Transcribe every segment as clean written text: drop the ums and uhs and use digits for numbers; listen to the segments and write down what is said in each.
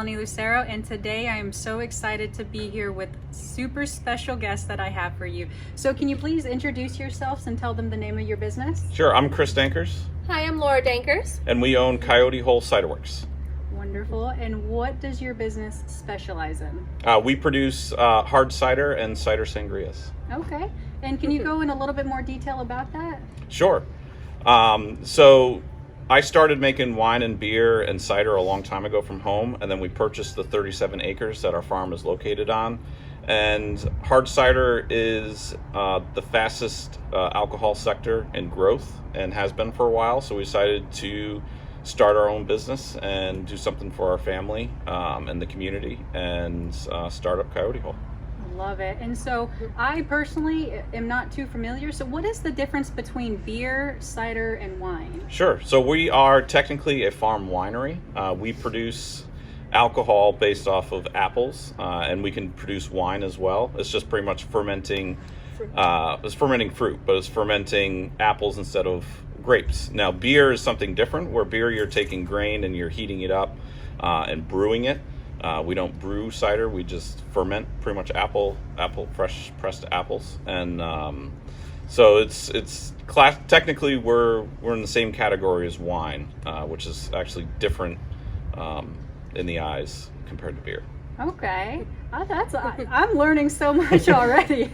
Melanie Lucero, and today I am so excited to be here with super special guests that I have for you. So can you please introduce yourselves and tell them the name of your business? Sure, I'm Chris Dankers, Hi, I'm Laura Dankers. and we own Coyote Hole Ciderworks. Wonderful. And what does your business specialize in? We produce hard cider and cider sangrias. Okay. And can you go in a little bit more detail about that? Sure. So I started making wine and beer and cider a long time ago from home, and then we purchased the 37 acres that our farm is located on. And hard cider is the fastest alcohol sector in growth and has been for a while. So we decided to start our own business and do something for our family and the community and start up Coyote Hole. Love it. And so I personally am not too familiar. So what is the difference between beer, cider, and wine? Sure. So we are technically a farm winery. We produce alcohol based off of apples, and we can produce wine as well. It's just pretty much fermenting. It's fermenting fruit, but it's fermenting apples instead of grapes. Now, beer is something different. Where beer, you're taking grain and you're heating it up and brewing it. We don't brew cider. We just ferment pretty much apple fresh pressed apples, and so it's technically we're in the same category as wine, which is actually different in the eyes compared to beer. Okay. I'm learning so much already.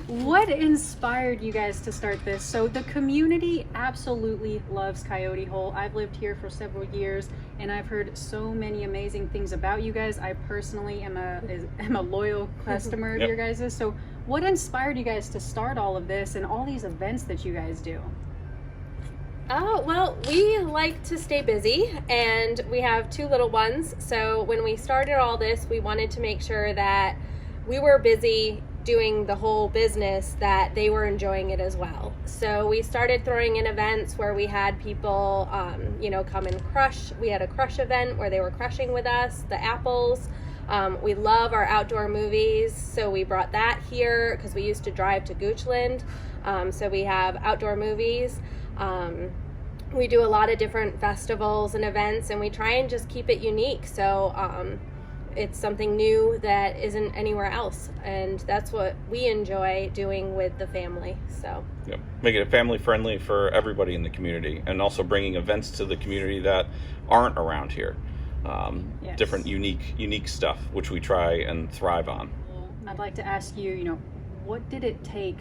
What inspired you guys to start this? So the community absolutely loves Coyote Hole. I've lived here for several years and I've heard so many amazing things about you guys. I personally am a loyal customer of Yep. your guys'. So what inspired you guys to start all of this and all these events that you guys do? Oh, well, we like to stay busy, and we have two little ones. So when we started all this, we wanted to make sure that we were busy doing the whole business, that they were enjoying it as well. So we started throwing in events where we had people, come and crush. We had a crush event where they were crushing with us, the apples. We love our outdoor movies, so we brought that here because we used to drive to Goochland. So we have outdoor movies. We do a lot of different festivals and events, and we try and just keep it unique. So it's something new that isn't anywhere else, and that's what we enjoy doing with the family. So Yep. Make it family friendly for everybody in the community, and also bringing events to the community that aren't around here. Yes. Different unique stuff, which we try and thrive on. I'd like to ask you, what did it take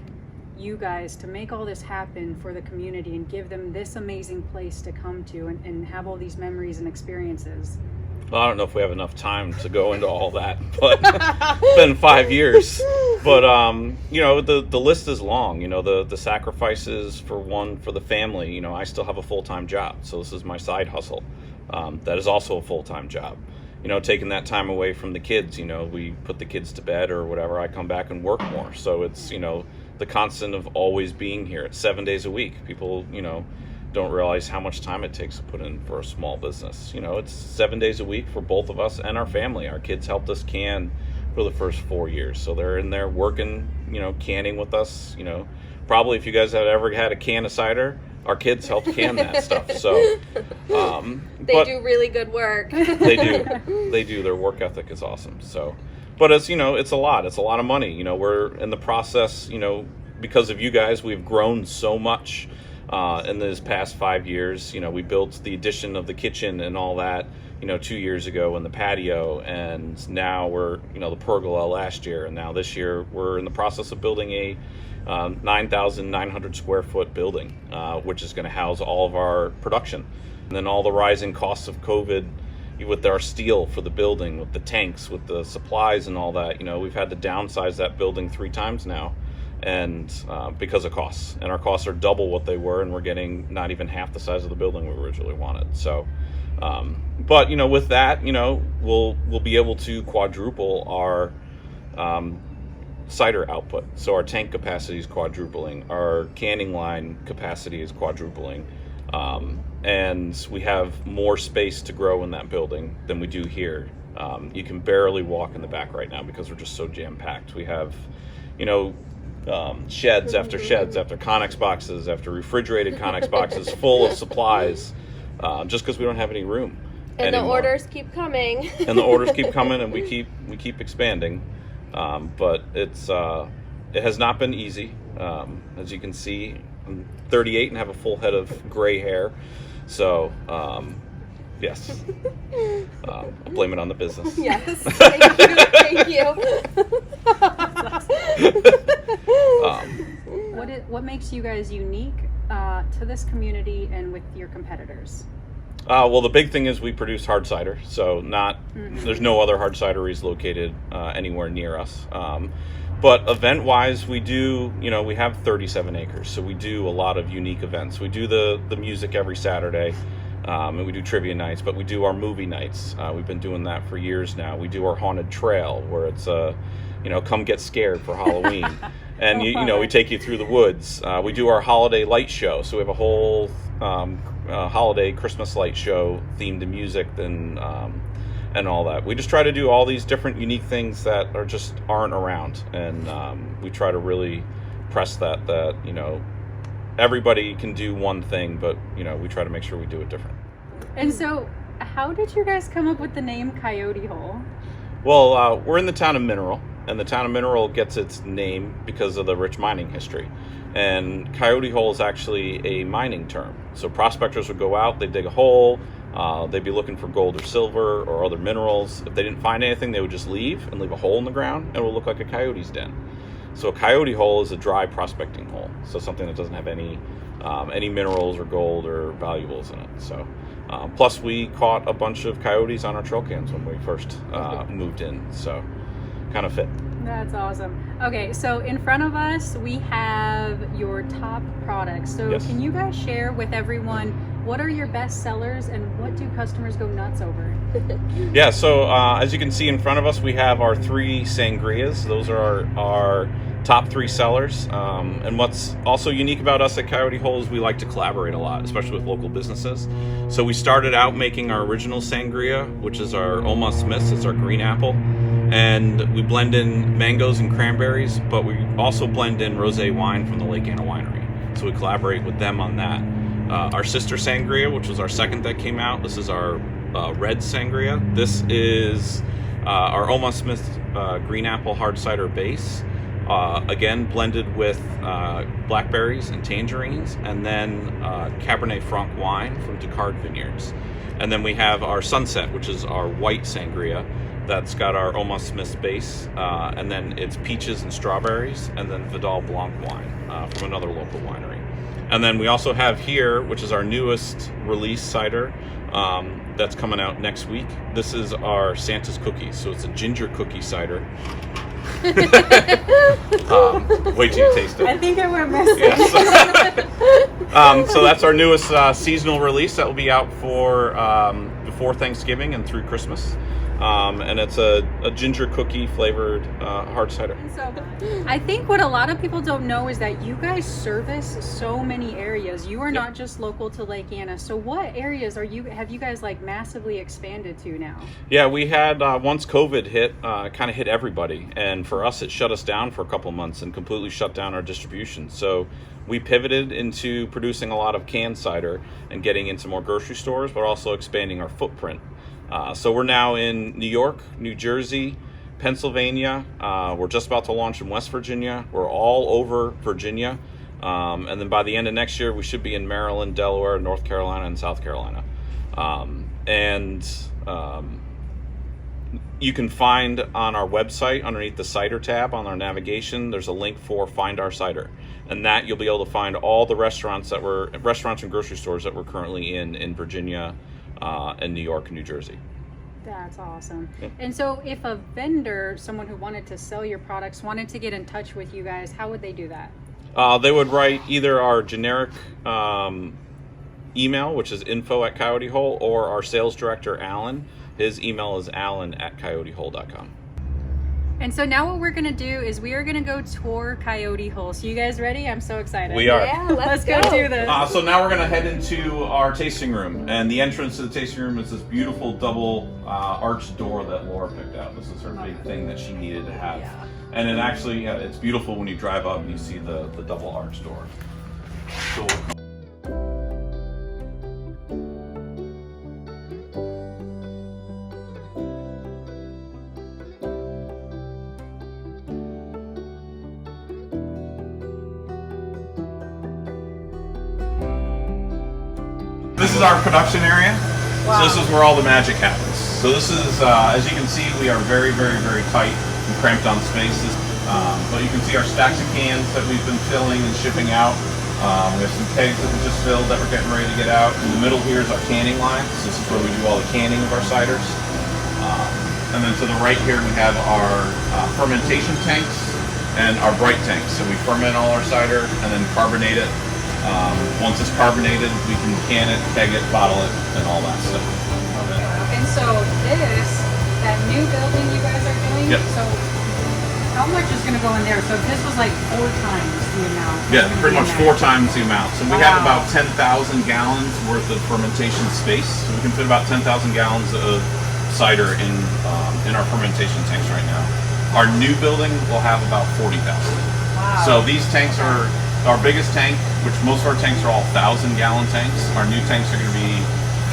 you guys to make all this happen for the community and give them this amazing place to come to and have all these memories and experiences? Well, I don't know if we have enough time to go into all that, but it's been 5 years. But the list is long. The sacrifices for the family. I still have a full-time job, so this is my side hustle. That is also a full-time job. Taking that time away from the kids. We put the kids to bed or whatever. I come back and work more. So it's the constant of always being here. It's 7 days a week. People don't realize how much time it takes to put in for a small business. It's 7 days a week for both of us and our family. Our kids helped us can for the first 4 years, so they're in there working, canning with us. Probably if you guys had ever had a can of cider, our kids helped can that stuff. So they do really good work. They do. Their work ethic is awesome. So, but it's it's a lot. It's a lot of money. We're in the process. Because of you guys, we've grown so much. In this past 5 years, we built the addition of the kitchen and all that, 2 years ago, and the patio, and now we're, the pergola last year, and now this year we're in the process of building a 9,900 square foot building, which is going to house all of our production. And then all the rising costs of COVID with our steel for the building, with the tanks, with the supplies and all that, we've had to downsize that building 3 times now. And because of costs, and our costs are double what they were, and we're getting not even half the size of the building we originally wanted. So, but with that, we'll be able to quadruple our cider output. So our tank capacity is quadrupling, our canning line capacity is quadrupling, and we have more space to grow in that building than we do here. You can barely walk in the back right now because we're just so jam-packed. We have, sheds after Connex boxes after refrigerated Connex boxes full of supplies, just because we don't have any room. And anymore. the orders keep coming. And the orders keep coming, and we keep expanding. But it has not been easy. As you can see, I'm 38 and have a full head of gray hair. So, yes, I blame it on the business. Yes, thank you. What makes you guys unique to this community and with your competitors? Well, the big thing is we produce hard cider, so there's no other hard cideries located anywhere near us. But event-wise, we have 37 acres, so we do a lot of unique events. We do the music every Saturday, and we do trivia nights, but we do our movie nights. We've been doing that for years now. We do our haunted trail, where it's come get scared for Halloween. And we take you through the woods. We do our holiday light show, so we have a whole holiday Christmas light show themed to music and all that. We just try to do all these different unique things that aren't around, and we try to really press that everybody can do one thing, but we try to make sure we do it different. And so, how did you guys come up with the name Coyote Hole? Well, we're in the town of Mineral, and the town of Mineral gets its name because of the rich mining history. And Coyote Hole is actually a mining term. So prospectors would go out, they'd dig a hole, they'd be looking for gold or silver or other minerals. If they didn't find anything, they would just leave and leave a hole in the ground, and it would look like a coyote's den. So a coyote hole is a dry prospecting hole, so something that doesn't have any minerals or gold or valuables in it. So plus we caught a bunch of coyotes on our trail cams when we first moved in, so kind of fit. That's awesome. Okay, so in front of us we have your top products. So Yes. Can you guys share with everyone what are your best sellers and what do customers go nuts over? Yeah, so as you can see in front of us, we have our 3 sangrias. Those are our top 3 sellers. And what's also unique about us at Coyote Hole is we like to collaborate a lot, especially with local businesses. So we started out making our original sangria, which is our Oma Smiths. It's our green apple. And we blend in mangoes and cranberries, but we also blend in rosé wine from the Lake Anna Winery. So we collaborate with them on that. Our sister sangria, which was our second that came out, this is our red sangria. This is our Oma Smith green apple hard cider base. Again, blended with blackberries and tangerines, and then Cabernet Franc wine from Descartes Vineyards. And then we have our Sunset, which is our white sangria. That's got our Oma Smith's base, and then it's peaches and strawberries, and then Vidal Blanc wine from another local winery. And then we also have here, which is our newest release cider that's coming out next week. This is our Santa's Cookies, so it's a ginger cookie cider. Wait till you taste it. I think I went messy. Yes. So that's our newest seasonal release that will be out for before Thanksgiving and through Christmas. And it's a ginger cookie flavored hard cider. So I think what a lot of people don't know is that you guys service so many areas. You are not just local to Lake Anna. So what areas have you guys like massively expanded to now? Yeah, we had once COVID hit, kind of hit everybody, and for us it shut us down for a couple months and completely shut down our distribution. So we pivoted into producing a lot of canned cider and getting into more grocery stores, but also expanding our footprint. So we're now in New York, New Jersey, Pennsylvania. We're just about to launch in West Virginia. We're all over Virginia. And then by the end of next year, we should be in Maryland, Delaware, North Carolina, and South Carolina. You can find on our website, underneath the cider tab on our navigation, there's a link for Find Our Cider. And that you'll be able to find all the restaurants and grocery stores that we're currently in Virginia, in New York and New Jersey. That's awesome. Yeah. And so if a vendor, someone who wanted to sell your products, wanted to get in touch with you guys, how would they do that? They would write either our generic email, which is info@Coyote Hole, or our sales director, Alan. His email is alan@coyotehole.com. And so now what we're going to do is we are going to go tour Coyote Hole. So you guys ready? I'm so excited. We are. Yeah, Let's go do this. So now we're going to head into our tasting room, and the entrance to the tasting room is this beautiful double arched door that Laura picked out. This is her big thing that she needed to have. Yeah. And it actually, it's beautiful when you drive up and you see the double arched door. So is our production area. Wow. So this is where all the magic happens. So this is, as you can see, we are very, very, very tight and cramped on spaces. But you can see our stacks of cans that we've been filling and shipping out. We have some kegs that we just filled that we're getting ready to get out. In the middle here is our canning line. So this is where we do all the canning of our ciders. And then to the right here we have our fermentation tanks and our bright tanks. So we ferment all our cider and then carbonate it. Once it's carbonated, we can can it, keg it, bottle it, and all that stuff. And so that new building you guys are doing, Yep. so how much is going to go in there? So this was like 4 times the amount. Yeah, pretty much 4 times the amount. So we have Wow. about 10,000 gallons worth of fermentation space. So we can fit about 10,000 gallons of cider in our fermentation tanks right now. Our new building will have about 40,000. Wow. So these tanks are our biggest tank, which most of our tanks are all 1,000-gallon tanks. Our new tanks are going to be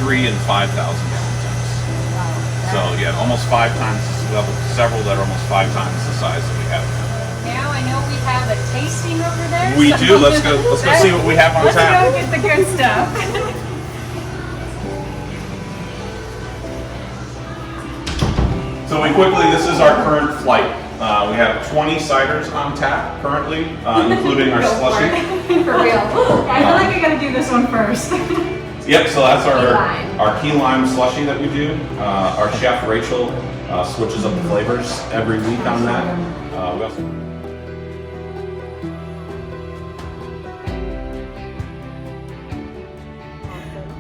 3 and 5,000 gallon tanks. Wow. So yeah, almost 5 times. We have several that are almost 5 times the size that we have. Now I know we have a tasting over there. We so do. Let's go see what we have on Let's tap. go get the good stuff. So this is our current flight. We have 20 ciders on tap currently, including our slushy. For real. I feel like I gotta do this one first. Yep, so that's lime. our key lime slushy that we do. Our chef Rachel switches up the flavors every week on that. We also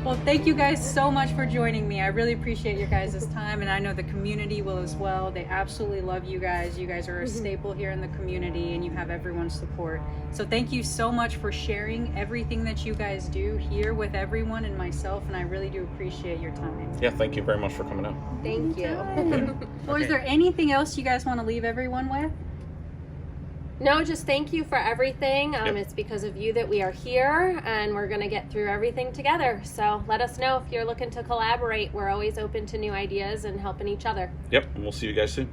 Well, thank you guys so much for joining me. I really appreciate your guys' time, and I know the community will as well. They absolutely love you guys. You guys are a staple here in the community, and you have everyone's support. So thank you so much for sharing everything that you guys do here with everyone and myself, and I really do appreciate your time. yeah, thank you very much for coming out. Thank you. Well, is there anything else you guys want to leave everyone with? No, just thank you for everything. Yep. It's because of you that we are here, and we're going to get through everything together. So let us know if you're looking to collaborate. We're always open to new ideas and helping each other. Yep, and we'll see you guys soon.